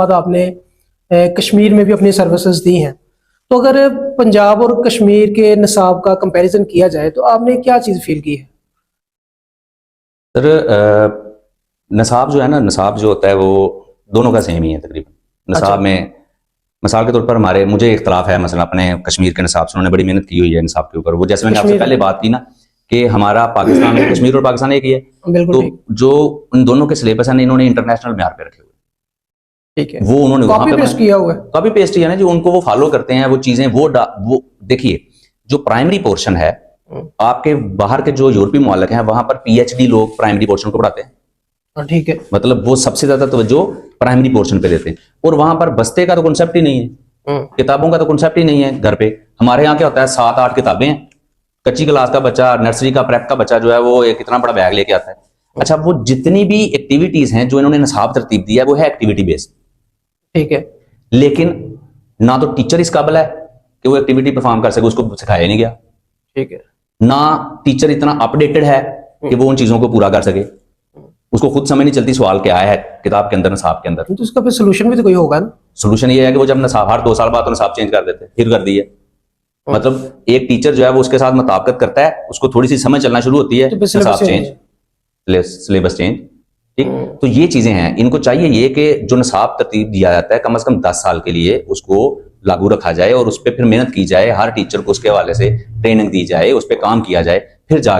बाद आपने कश्मीर में भी अपनी सर्विसेज दी हैं, तो अगर पंजाब और कश्मीर के निसाब का कंपैरिजन किया जाए तो आपने क्या चीज़ फील की है? सर नसाब जो है ना, नसाब जो होता है वो दोनों का सेम ही है तकरीबन। अच्छा। नसाब में मिसाल के तौर पर मुझे इख्तलाफ है मसला अपने कश्मीर के निसाब से। उन्होंने बड़ी मेहनत की हुई है निसाब के ऊपर। वो जैसे मैंने आपसे कश्मीर पहले बात की ना कि हमारा पाकिस्तान में कश्मीर और पाकिस्तान एक ही है, बिल्कुल तो ठीक। जो उन दोनों के सिलेबस है इन्होंने इंटरनेशनल मैार पे रखे हुए, ठीक है, वो उन्होंने वहां कॉपी पे पेस्ट किया हुआ है। कॉपी पेस्ट किया ना, जो उनको वो फॉलो करते हैं वो चीजें। वो देखिए, जो प्राइमरी पोर्शन है आपके बाहर के जो यूरोपीय मुल्क हैं वहां पर पीएचडी लोग प्राइमरी पोर्शन को पढ़ाते हैं। ठीक है। मतलब वो सबसे ज्यादा तवज्जो प्राइमरी पोर्शन पे देते हैं। और वहां पर बस्ते का तो कॉन्सेप्ट ही नहीं है, किताबों का तो कॉन्सेप्ट ही नहीं है घर पे। हमारे यहाँ क्या होता है, 7-8 किताबें हैं। कच्ची क्लास का बच्चा, नर्सरी का, प्रेप का बच्चा जो है वो एक इतना बड़ा बैग लेके आता है। अच्छा, वो जितनी भी एक्टिविटीज हैं जो इन्होंने निसाब तरतीब दिया है वो है एक्टिविटी बेस्ड। ठीक है। लेकिन ना तो टीचर इस काबिल है कि वो एक्टिविटी परफॉर्म कर सके, उसको सिखाया नहीं गया। ठीक है। ना टीचर इतना अपडेटेड है कि वो उन चीजों को पूरा कर सके। उसको खुद समझ नहीं चलती सवाल क्या है किताब के अंदर, नसाब के अंदर। तो उसका फिर सोल्यूशन भी तो कोई होगा ना? सोल्यूशन ये है कि वो जब नसाब हर 2 साल बाद तो नसाब चेंज कर देते, फिर कर दिए। मतलब एक टीचर जो है वो उसके साथ मुताबिकत करता है, उसको थोड़ी सी समझ चलना शुरू होती है, तो फिर नसाब चेंज, सिलेबस चेंज। ठीक, तो ये चीजें हैं। इनको चाहिए ये कि जो नसाब तरतीब दिया जाता है कम से कम 10 साल के लिए उसको लागू रखा जाए और उस पर फिर मेहनत की जाए। हर टीचर को उसके हवाले से ट्रेनिंग दी जाए, उस पर काम किया जाए, फिर जा